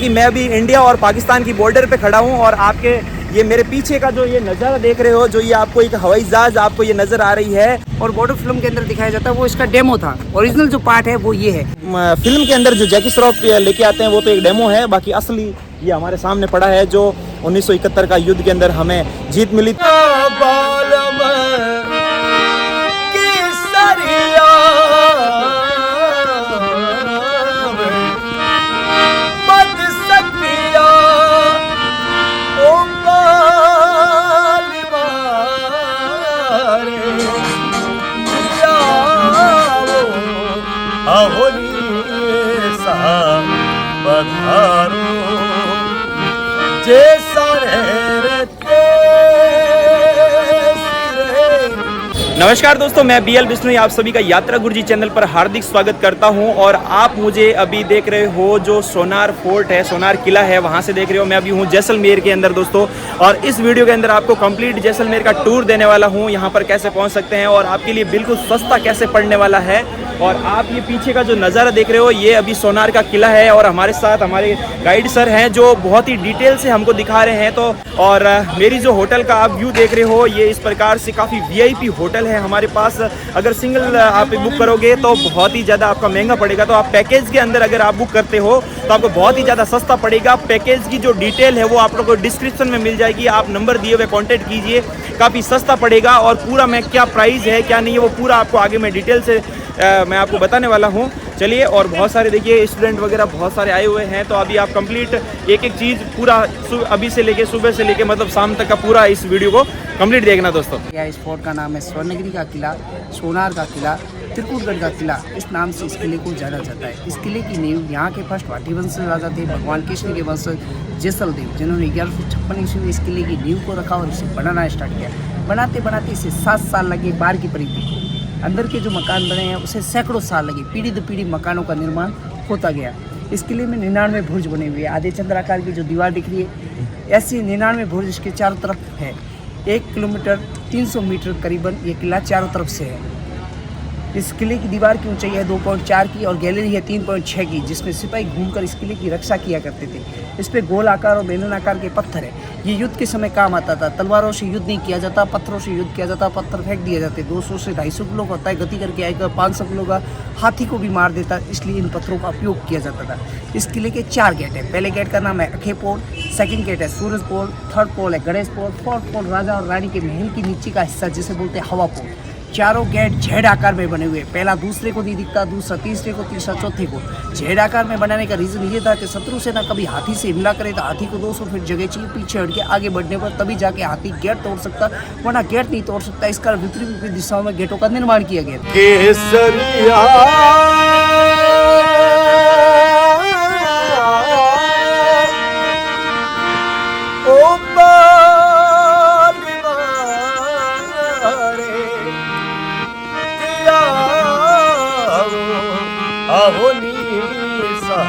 कि मैं अभी इंडिया और पाकिस्तान की बॉर्डर पे खड़ा हूँ और आपके ये मेरे पीछे का जो ये नज़ारा देख रहे हो, जो ये आपको एक हवाई जहाज आपको ये नज़र आ रही है और बॉर्डर फिल्म के अंदर दिखाया जाता है वो इसका डेमो था। ओरिजिनल जो पार्ट है वो ये है। फिल्म के अंदर जो जैकी श्रॉफ लेके आते हैं वो तो एक डेमो है, बाकी असली ये हमारे सामने पड़ा है जो 1971 का युद्ध के अंदर हमें जीत मिली। नमस्कार दोस्तों, मैं BL बिश्नोई आप सभी का यात्रा गुरुजी चैनल पर हार्दिक स्वागत करता हूं। और आप मुझे अभी देख रहे हो जो सोनार फोर्ट है, सोनार किला है, वहां से देख रहे हो। मैं अभी हूं जैसलमेर के अंदर दोस्तों, और इस वीडियो के अंदर आपको कंप्लीट जैसलमेर का टूर देने वाला हूं। यहां पर कैसे पहुंच सकते हैं और आपके लिए बिल्कुल सस्ता कैसे पड़ने वाला है। और आप ये पीछे का जो नज़ारा देख रहे हो ये अभी सोनार का किला है, और हमारे साथ हमारे गाइड सर हैं जो बहुत ही डिटेल से हमको दिखा रहे हैं। तो और मेरी जो होटल का आप व्यू देख रहे हो ये इस प्रकार से काफ़ी VIP होटल है हमारे पास। अगर सिंगल आप बुक करोगे तो बहुत ही ज़्यादा आपका महंगा पड़ेगा, तो आप पैकेज के अंदर अगर आप बुक करते हो तो आपको बहुत ही ज़्यादा सस्ता पड़ेगा। पैकेज की जो डिटेल है वो आप लोगों को डिस्क्रिप्शन में मिल जाएगी, आप नंबर दिए हुए कॉन्टैक्ट कीजिए, काफ़ी सस्ता पड़ेगा। और पूरा मैं क्या प्राइस है क्या नहीं है वो पूरा आपको आगे मैं डिटेल से मैं आपको बताने वाला हूँ। चलिए, और बहुत सारे देखिए स्टूडेंट वगैरह बहुत सारे आए हुए हैं, तो अभी आप कंप्लीट एक एक चीज़ पूरा अभी से लेके सुबह से लेके मतलब शाम तक का पूरा इस वीडियो को कंप्लीट देखना दोस्तों। इस फोर्ट का नाम है स्वर्णगिरी का किला, सोनार का किला, त्रिकुटगढ़ का किला, इस नाम से इस किले को जाना जाता है। इस किले की नींव यहाँ के फर्स्ट भाटी वंश राजा थे भगवान कृष्ण के वंश जैसलदेव, जिन्होंने 1156 ईस्वी में इस किले की नींव को रखा और इसे बनाना स्टार्ट किया। बनाते बनाते इसे 7 साल लगे बाढ़ की परिधि। अंदर के जो मकान बने हैं उसे सैकड़ों साल लगे, पीढ़ी दर पीढ़ी मकानों का निर्माण होता गया। इस किले में 99 बुर्ज बने हुए हैं। आधे चंद्राकार की जो दीवार दिख रही है ऐसी 99 बुर्ज इसके चारों तरफ है। 1 किलोमीटर 300 मीटर करीबन ये किला चारों तरफ से है। इस किले की दीवार की ऊंचाई है 2.4 की और गैलरी है 3.6 की, जिसमें सिपाही घूमकर इस किले की रक्षा किया करते थे। इस पे गोल आकार और बेलन आकार के पत्थर है। ये युद्ध के समय काम आता था। तलवारों से युद्ध नहीं किया जाता, पत्थरों से युद्ध किया जाता, पत्थर फेंक दिए जाते। 200 से 250 किलो का होता है, गति करके आएगा 500 किलो का हाथी को भी मार देता, इसलिए इन पत्थरों का उपयोग किया जाता था। इस किले के 4 गेट हैं। पहले गेट का नाम है अखे पोल, सेकंड गेट है सूरज पोल, थर्ड पोल है गणेश पोल, फोर्थ पोल राजा और रानी के महल की नीचे का हिस्सा जिसे बोलते हैं हवा पोल। चारों गेट झेड़ आकार में बने हुए। पहला दूसरे को नहीं दिखता, दूसरा तीसरे को, तीसरा चौथे को। झेड़ आकार में बनाने का रीज़न ये था कि शत्रु सेना कभी हाथी से हमला करे तो हाथी को 200 फीट जगह चाहिए पीछे हट के आगे बढ़ने पर, तभी जाके हाथी गेट तोड़ सकता, वरना गेट नहीं तोड़ सकता। इस कारण विपरीत विपरीत दिशाओं में गेटों का निर्माण किया गया।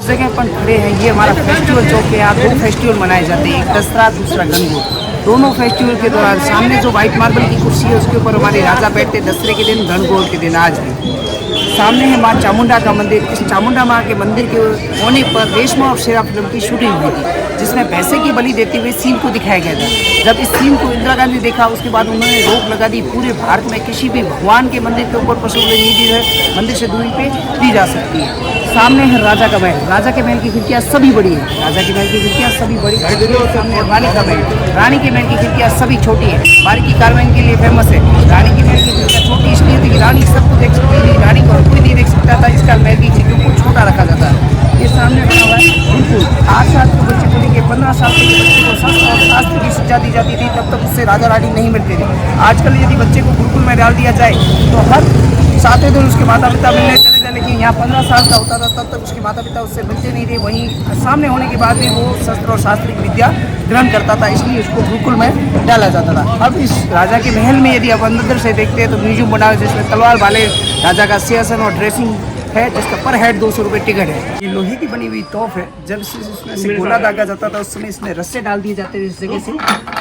जगह अपन खड़े हैं, ये हमारा फेस्टिवल चौक है। यहाँ 2 फेस्टिवल मनाए जाते हैं, एक दसरा दूसरा गणगौर। दोनों फेस्टिवल के दौरान सामने जो व्हाइट मार्बल की कुर्सी है उसके ऊपर हमारे राजा बैठते, दसरे के दिन, गणगौर के दिन। आज भी सामने है माँ चामुंडा का मंदिर। इस चामुंडा माँ के मंदिर के होने पर रेशमा और शेरा फिल्म की शूटिंग हुई थी, जिसमें पैसे की बलि देते हुए सीन को दिखाया गया था। जब इस सीन को इंदिरा गांधी देखा उसके बाद उन्होंने रोक लगा दी। पूरे भारत में किसी भी भगवान के मंदिर के ऊपर पशु बलि नहीं दी है, मंदिर से दूरी पे दी जा सकती है। सामने है राजा का महल। राजा के महल की खिड़कियाँ सभी बड़ी है। राजा के महल की खिड़कियाँ सभी बड़ी। सामने रानी का महल। रानी के महल की खिड़कियाँ सभी छोटी है, बारीकी कार्विंग के लिए फेमस है। रानी के महल की खिड़कियाँ छोटी इसलिए थी कि रानी सबको देख सकती थी, रानी को कोई नहीं देख सकता था, इसका महल की खिड़कियों को छोटा रखा जाता है। ये सामने बना हुआ है गुरुकुल। 8 साल के बच्चे को लेकर 15 साल के बच्चे को शस्त्र और शास्त्र की शिक्षा दी जाती थी, तब तक उससे राजा रानी नहीं मिलते थे। आजकल यदि बच्चे को गुरुकुल में डाल दिया जाए तो हर 7वें दिन उसके माता पिता मिलने चले जाए, लेकिन यहाँ 15 साल का होता था तब तक उसके माता पिता उससे मिलते नहीं थे। वहीं सामने होने के बाद भी वो शस्त्र और शास्त्रिक विद्या ग्रहण करता था, इसलिए उसको गुरुकुल में डाला जाता था। अब इस राजा के महल में यदि आप अंदर से देखते हैं तो म्यूजियम बना है, जिसमें तलवार वाले राजा का सिंहासन और ड्रेसिंग है, जिसका पर हेड 200 रुपये टिकट है। ये लोहे की बनी हुई तोप है। जब इसमें से गोला दागा जाता था उस समय इसमें रस्से डाल दिए जाते थे, इस जगह से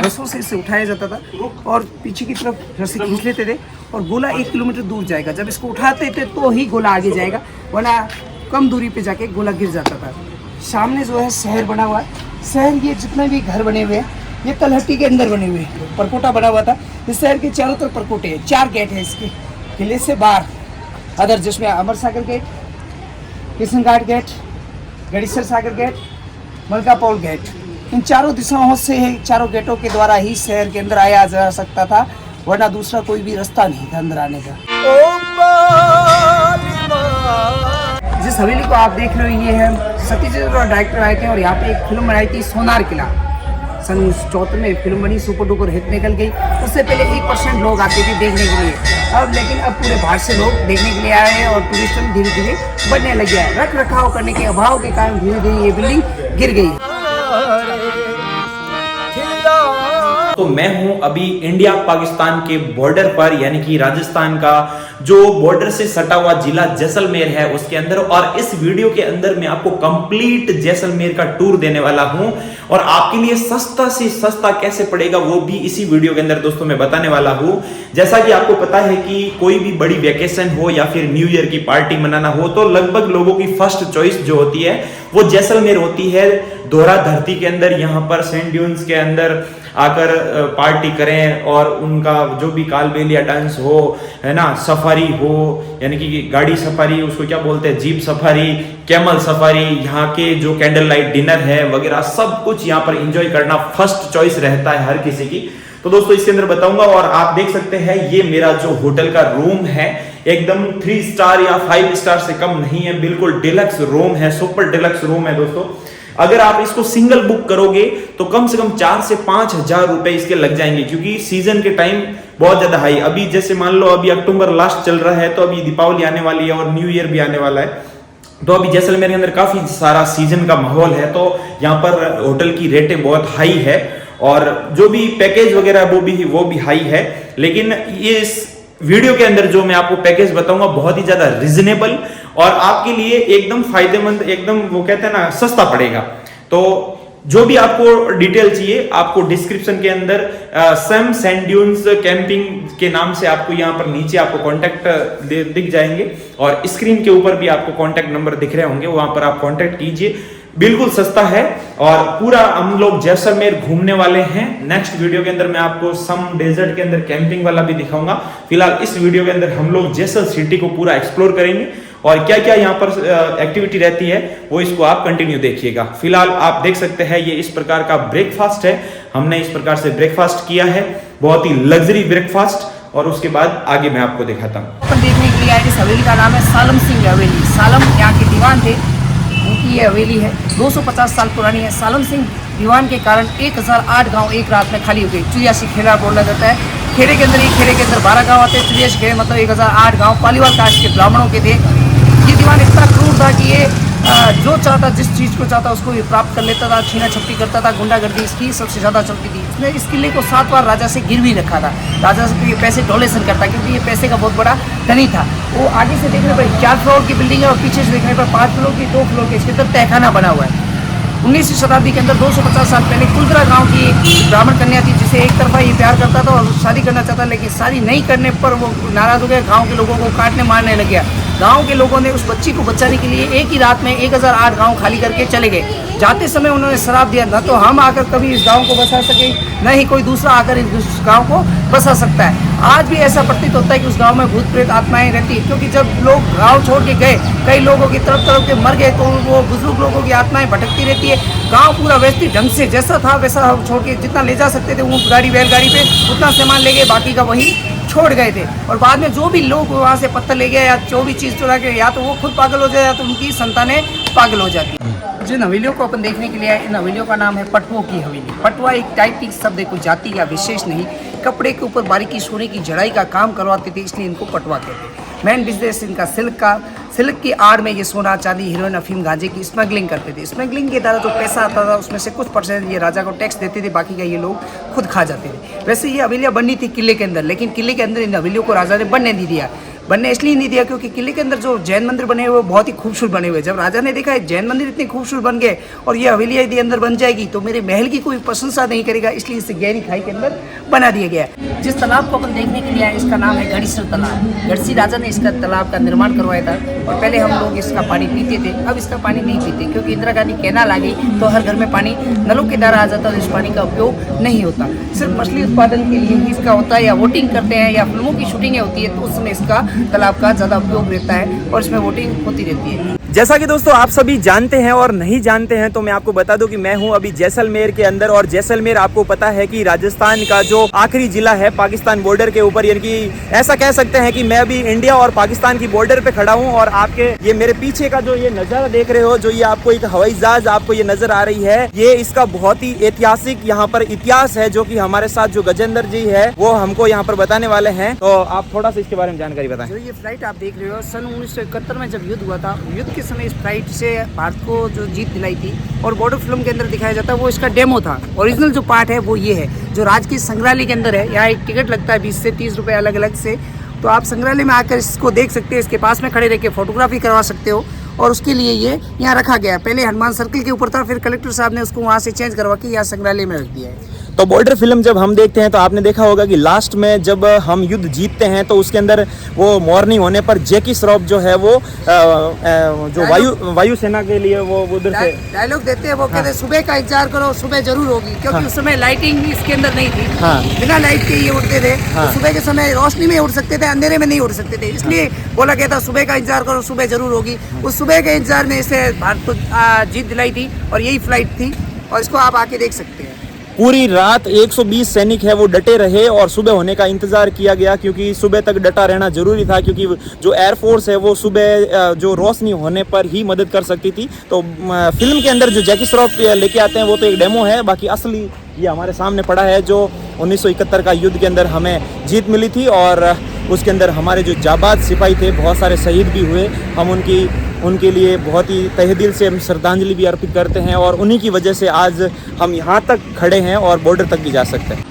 रस्सों से इसे उठाया जाता था और पीछे की तरफ रस्से खींच लेते थे और गोला 1 किलोमीटर दूर जाएगा। जब इसको उठाते थे तो ही गोला आगे जाएगा, वरना कम दूरी पे जाके गोला गिर जाता था। सामने जो है शहर बना हुआ है। शहर ये जितने भी घर बने हुए हैं ये तलहटी के अंदर बने हुए हैं। परकोटा बना हुआ था। इस शहर के चारों तरफ परकोटे हैं। 4 गेट हैं इसके किले से बाहर अदर, जिसमें अमर सागर गेट, किशन घाट गेट, गणेश्वर सागर गेट, मलकापौल गेट, इन चारों दिशाओं से चारों गेटों के द्वारा ही शहर के अंदर आया जा सकता था, वरना दूसरा कोई भी रास्ता नहीं था अंदर आने का। जिस हवेली को आप देख रहे हो ये है सतीश और डायरेक्टर आए थे और यहाँ पे एक फिल्म बनाई थी सोनार किला। सन 1974 में फिल्म बनी, सुपर डुपर हिट निकल गई। उससे पहले 1% लोग आते थे देखने के लिए, अब पूरे बाहर से लोग देखने के लिए आए हैं और टूरिस्ट धीरे धीरे बढ़ने लग गया है। रख रखाव करने के अभाव के कारण धीरे धीरे ये बिल्डिंग गिर गई। तो मैं हूं अभी इंडिया पाकिस्तान के बॉर्डर पर, यानी कि राजस्थान का जो बॉर्डर से सटा हुआ जिला जैसलमेर है उसके अंदर, और इस वीडियो के अंदर मैं आपको कंप्लीट जैसलमेर का टूर देने वाला हूं और आपके लिए सस्ता से सस्ता कैसे पड़ेगा वो भी इसी वीडियो के अंदर दोस्तों मैं बताने वाला हूं। जैसा कि आपको पता है कि कोई भी बड़ी वेकेशन हो या फिर न्यू ईयर की पार्टी मनाना हो तो लगभग लोगों की फर्स्ट चॉइस जो होती है वो जैसलमेर होती है। दोहरा धरती के अंदर यहाँ पर सैंड ड्यून्स के अंदर आकर पार्टी करें और उनका जो भी कालबेलिया डांस हो, है ना, सफारी हो, यानी कि गाड़ी सफारी, उसको क्या बोलते हैं, जीप सफारी, कैमल सफारी, यहाँ के जो कैंडल लाइट डिनर है वगैरह सब कुछ यहाँ पर एंजॉय करना फर्स्ट चॉइस रहता है हर किसी की। तो दोस्तों इसके अंदर बताऊंगा और आप देख सकते हैं ये मेरा जो होटल का रूम है एकदम 3 स्टार या 5 स्टार से कम नहीं है, बिल्कुल डिलक्स रूम है, सुपर डिलक्स रूम है दोस्तों। अगर आप इसको सिंगल बुक करोगे तो कम से कम 4 से 5 हजार रुपए इसके लग जाएंगे, क्योंकि सीजन के टाइम बहुत ज्यादा हाई। अभी जैसे मान लो अभी अक्टूबर लास्ट चल रहा है तो अभी दीपावली आने वाली है और न्यू ईयर भी आने वाला है, तो अभी जैसलमेर के अंदर काफी सारा सीजन का माहौल है, तो यहाँ पर होटल की रेटें बहुत हाई है और जो भी पैकेज वगैरह वो भी हाई है। लेकिन ये इस वीडियो के अंदर जो मैं आपको पैकेज बताऊंगा बहुत ही ज्यादा रिजनेबल और आपके लिए एकदम फायदेमंद, एकदम वो कहते हैं ना सस्ता पड़ेगा। तो जो भी आपको डिटेल चाहिए आपको डिस्क्रिप्शन के अंदर सैम सैंड ड्यून्स कैंपिंग के नाम से आपको यहाँ पर नीचे आपको कॉन्टेक्ट दिख जाएंगे और स्क्रीन के ऊपर भी आपको कॉन्टेक्ट नंबर दिख रहे होंगे, वहां पर आप कॉन्टेक्ट कीजिए। बिल्कुल सस्ता है और पूरा हम लोग जैसलमेर घूमने वाले हैं। नेक्स्ट वीडियो के अंदर मैं आपको सम डेजर्ट के अंदर कैंपिंग वाला भी दिखाऊंगा। फिलहाल इस वीडियो के अंदर हम लोग जैसल सिटी को पूरा एक्सप्लोर करेंगे और क्या क्या यहाँ पर एक्टिविटी रहती है वो इसको आप कंटिन्यू देखिएगा। फिलहाल आप देख सकते हैं ये इस प्रकार का ब्रेकफास्ट है, हमने इस प्रकार से ब्रेकफास्ट किया है, बहुत ही लग्जरी ब्रेकफास्ट, और उसके बाद आगे मैं आपको दिखाता हूँ। देखने के लिए आए, इस हवेली का नाम है सालम सिंह हवेली। सालम यहाँ के दीवान थे, उनकी ये हवेली है, 250 साल पुरानी है। सालम सिंह दीवान के कारण 1008 गांव एक रात में खाली हो गए। चुरियासी खेड़ा बोला जाता है। खेड़े के अंदर, एक खेड़े के अंदर 12 गांव आते हैं। चुरियासी खेड़े मतलब 1008 गांव पालीवाल कास्ट के ब्राह्मणों के थे। ये दीवान इतना क्रूर था कि ये जो चाहता, जिस चीज़ को चाहता उसको ये प्राप्त कर लेता था, छीना छपटी करता था, गुंडागर्दी इसकी सबसे ज़्यादा चलती थी। इसने इस किले को 7 बार राजा से गिरवी रखा था। राजा से ये पैसे डोनेशन करता, क्योंकि ये पैसे का बहुत बड़ा धनी था। वो आगे से देखने पर 4 फ्लोर की बिल्डिंग है और पीछे से देखने पर 5 फ्लोर की, 2 फ्लोर के इसके अंदर तहखाना बना हुआ है। 19वीं शताब्दी के अंदर 250 साल पहले कुलदरा गांव की एक ब्राह्मण कन्या थी जिसे एक तरफा ये प्यार करता था और शादी करना चाहता, लेकिन शादी नहीं करने पर वो नाराज हो गया, गांव के लोगों को काटने मारने लग गया। गांव के लोगों ने उस बच्ची को बचाने के लिए एक ही रात में 1008 गांव खाली करके चले गए। जाते समय उन्होंने श्राप दिया, न तो हम आकर कभी इस गांव को बसा सके, न ही कोई दूसरा आकर इस गांव को बसा सकता है। आज भी ऐसा प्रतीत होता है कि उस गांव में भूत प्रेत आत्माएं रहती है, क्योंकि जब लोग गांव छोड़ के गए, कई लोगों की तरफ के मर गए, तो वो बुजुर्ग लोगों की आत्माएं भटकती रहती है। गांव पूरा व्यवस्थित ढंग से जैसा था वैसा छोड़ के जितना ले जा सकते थे वो गाड़ी, बैलगाड़ी पे उतना सामान ले गए, बाकी का वही छोड़ गए थे। और बाद में जो भी लोग वहाँ से पत्थर ले गए या जो भी चीज़ चुरा के, या तो वो खुद पागल हो जाए या तो उनकी संतानें पागल हो जाती है। जिन हवेलियों को अपन देखने के लिए आए, इन हवेलियों का नाम है पटवों की हवेली। पटवा एक टाइप की शब्द है, कोई जाति या विशेष नहीं। कपड़े के ऊपर बारीकी सोने की जड़ाई का काम करवाते थे, इसलिए इनको पटवा कहते हैं। मेन बिजनेस इनका सिल्क का। सिल्क की आड़ में ये सोना, चांदी, हीरोइन, अफीम, गांजे की स्मगलिंग करते थे। स्मगलिंग के द्वारा जो पैसा आता था उसमें से कुछ % ये राजा को टैक्स देते थे, बाकी का ये लोग खुद खा जाते थे। वैसे ये हवेलियाँ बननी थी किले के अंदर, लेकिन किले के अंदर इन हवेलियों को राजा ने बनने नहीं दिया। बनने इसलिए नहीं दिया क्योंकि किले के अंदर जो जैन मंदिर बने हुए बहुत ही खूबसूरत बने हुए। जब राजा ने देखा है जैन मंदिर इतने खूबसूरत बन गए और ये हवेली यदि अंदर बन जाएगी तो मेरे महल की कोई प्रशंसा नहीं करेगा, इसलिए इसे गहरी खाई के अंदर बना दिया गया। जिस तालाब को अपन देखने के लिए आए इसका नाम है गढ़ीसर तालाब। गढ़सी राजा ने इसका तालाब का निर्माण करवाया था और पहले हम लोग इसका पानी पीते थे, अब इसका पानी नहीं पीते क्योंकि इंदिरा गांधी कैनाल आ गई तो हर घर में पानी नलों के द्वारा आ जाता है और इस पानी का उपयोग नहीं होता। सिर्फ मछली उत्पादन के लिए ही इसका होता है, या वोटिंग करते हैं या फिल्मों की शूटिंगें होती है तो उस समय इसका तालाब का ज़्यादा उपयोग रहता है और इसमें वोटिंग होती रहती है। जैसा कि दोस्तों आप सभी जानते हैं और नहीं जानते हैं तो मैं आपको बता दूं कि मैं हूं अभी जैसलमेर के अंदर, और जैसलमेर आपको पता है कि राजस्थान का जो आखिरी जिला है पाकिस्तान बॉर्डर के ऊपर, यानी कि ऐसा कह सकते हैं कि मैं अभी इंडिया और पाकिस्तान की बॉर्डर पे खड़ा हूं। और आपके ये मेरे पीछे का जो ये नजारा देख रहे हो, जो ये आपको एक हवाई जहाज आपको ये नजर आ रही है, ये इसका बहुत ही ऐतिहासिक यहाँ पर इतिहास है जो कि हमारे साथ जो गजेंद्र जी है वो हमको यहाँ पर बताने वाले हैं। तो आप थोड़ा सा इसके बारे में जानकारी बताएं। जो ये फ्लाइट आप देख रहे हो सन 1971 में जब युद्ध हुआ था, युद्ध के समय इस फ्लाइट से भारत को जो जीत दिलाई थी और बॉर्डर फिल्म के अंदर दिखाया जाता है वो इसका डेमो था। ओरिजिनल जो पार्ट है वो ये है जो राजकीय संग्रहालय के अंदर है। यहाँ एक टिकट लगता है 20 से 30 रुपए अलग अलग से, तो आप संग्रहालय में आकर इसको देख सकते हो, इसके पास में खड़े रह के फोटोग्राफी करवा सकते हो और उसके लिए ये यहाँ रखा गया है। पहले हनुमान सर्किल के ऊपर था, फिर कलेक्टर साहब ने उसको वहाँ से चेंज करवा के यहाँ संग्रहालय में रख दिया है। तो बॉर्डर फिल्म जब हम देखते हैं तो आपने देखा होगा कि लास्ट में जब हम युद्ध जीतते हैं तो उसके अंदर वो मॉर्निंग होने पर जैकी श्रॉफ जो है वो जो वायुसेना के लिए वो उधर से डायलॉग देते हैं, वो कहते हैं सुबह का इंतजार करो, सुबह जरूर होगी, क्योंकि उस समय लाइटिंग भी इसके अंदर नहीं थी। बिना लाइट के ये उड़ते थे, तो सुबह के समय रोशनी में उड़ सकते थे, अंधेरे में नहीं उड़ सकते थे, इसलिए बोला गया था सुबह का इंतजार करो, सुबह जरूर होगी। उस सुबह के इंतजार में इसे भारत को जीत दिलाई थी और यही फ्लाइट थी और इसको आप आके देख सकते हैं। पूरी रात 120 सैनिक है वो डटे रहे और सुबह होने का इंतजार किया गया, क्योंकि सुबह तक डटा रहना जरूरी था, क्योंकि जो एयरफोर्स है वो सुबह जो रोशनी होने पर ही मदद कर सकती थी। तो फिल्म के अंदर जो जैकी श्रॉफ लेके आते हैं वो तो एक डेमो है, बाकी असली ये हमारे सामने पड़ा है जो 1971 का युद्ध के अंदर हमें जीत मिली थी और उसके अंदर हमारे जो जाबाज सिपाही थे बहुत सारे शहीद भी हुए। हम उनके लिए बहुत ही तहे दिल से हम श्रद्धांजलि भी अर्पित करते हैं और उन्हीं की वजह से आज हम यहाँ तक खड़े हैं और बॉर्डर तक भी जा सकते हैं।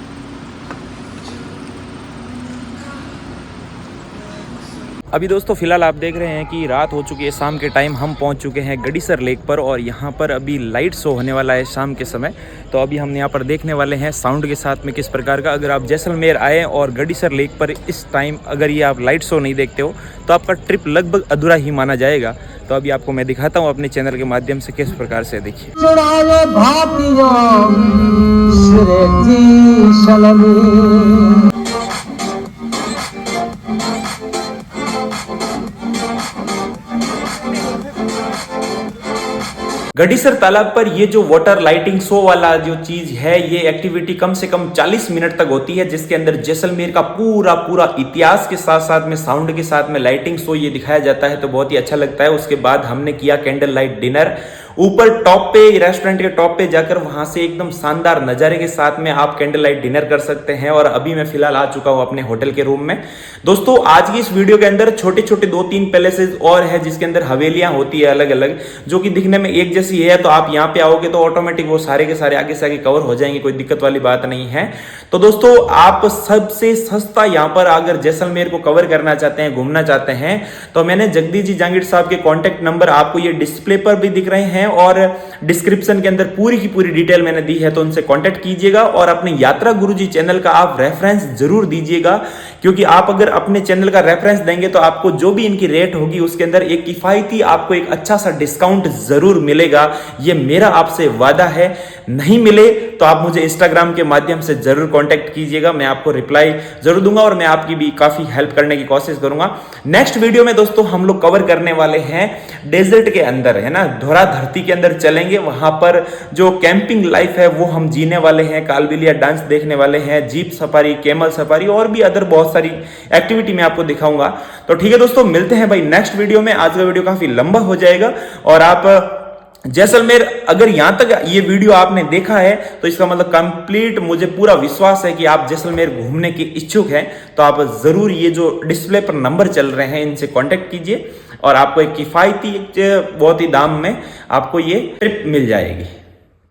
अभी दोस्तों फिलहाल आप देख रहे हैं कि रात हो चुकी है, शाम के टाइम हम पहुंच चुके हैं गढ़ीसर लेक पर और यहाँ पर अभी लाइट शो होने वाला है शाम के समय। तो अभी हम यहाँ पर देखने वाले हैं साउंड के साथ में किस प्रकार का, अगर आप जैसलमेर आए और गढ़ीसर लेक पर इस टाइम अगर ये आप लाइट शो नहीं देखते हो तो आपका ट्रिप लगभग अधूरा ही माना जाएगा। तो अभी आपको मैं दिखाता हूँ अपने चैनल के माध्यम से किस प्रकार से, देखिए। गढ़ीसर तालाब पर ये जो वाटर लाइटिंग शो वाला जो चीज है, ये एक्टिविटी कम से कम 40 मिनट तक होती है, जिसके अंदर जैसलमेर का पूरा इतिहास के साथ साथ में साउंड के साथ में लाइटिंग शो ये दिखाया जाता है। तो बहुत ही अच्छा लगता है। उसके बाद हमने किया कैंडल लाइट डिनर ऊपर टॉप पे, रेस्टोरेंट के टॉप पे जाकर, वहां से एकदम शानदार नजारे के साथ में आप कैंडल लाइट डिनर कर सकते हैं। और अभी मैं फिलहाल आ चुका हूं अपने होटल के रूम में। दोस्तों आज की इस वीडियो के अंदर छोटे छोटे 2-3 पैलेसेस और है जिसके अंदर हवेलियां होती है अलग अलग, जो कि दिखने में एक जैसी है। तो आप यहाँ पे आओगे तो ऑटोमेटिक वो सारे के सारे आगे से आगे कवर हो जाएंगे, कोई दिक्कत वाली बात नहीं है। तो दोस्तों आप सबसे सस्ता यहाँ पर अगर जैसलमेर को कवर करना चाहते हैं, घूमना चाहते हैं, तो मैंने जगदीश जी जांगीर साहब के कॉन्टेक्ट नंबर आपको ये डिस्प्ले पर भी दिख रहे हैं और डिस्क्रिप्शन के अंदर पूरी की पूरी डिटेल मैंने दी है। तो उनसे कांटेक्ट कीजिएगा और अपने यात्रा गुरुजी चैनल का आप रेफरेंस जरूर दीजिएगा, क्योंकि आप अगर अपने चैनल का रेफरेंस देंगे तो आपको जो भी इनकी रेट होगी उसके अंदर एक किफायती आपको एक अच्छा सा डिस्काउंट जरूर मिलेगा। ये मेरा आपसे वादा है। नहीं मिले तो आप मुझे इंस्टाग्राम के माध्यम से जरूर कांटेक्ट कीजिएगा, मैं आपको रिप्लाई जरूर दूंगा और मैं आपकी भी काफी हेल्प करने की कोशिश करूंगा। नेक्स्ट वीडियो में दोस्तों हम लोग कवर करने वाले हैं डेजर्ट के अंदर, है ना, धरा धरती के अंदर चलेंगे। वहां पर जो कैंपिंग लाइफ है वो हम जीने वाले हैं, कालबेलिया डांस देखने वाले हैं, जीप सफारी, कैमल सफारी और भी अदर बहुत सारी एक्टिविटी मैं आपको दिखाऊंगा। तो ठीक है दोस्तों, मिलते हैं भाई नेक्स्ट वीडियो में। आज का वीडियो काफी लंबा हो जाएगा और आप जैसलमेर अगर यहां तक ये वीडियो आपने देखा है तो इसका मतलब कंप्लीट मुझे पूरा विश्वास है कि आप जैसलमेर घूमने के इच्छुक हैं। तो आप जरूर ये जो डिस्प्ले पर नंबर चल रहे हैं इनसे कांटेक्ट कीजिए और आपको एक किफायती बहुत ही दाम में आपको ये ट्रिप मिल जाएगी।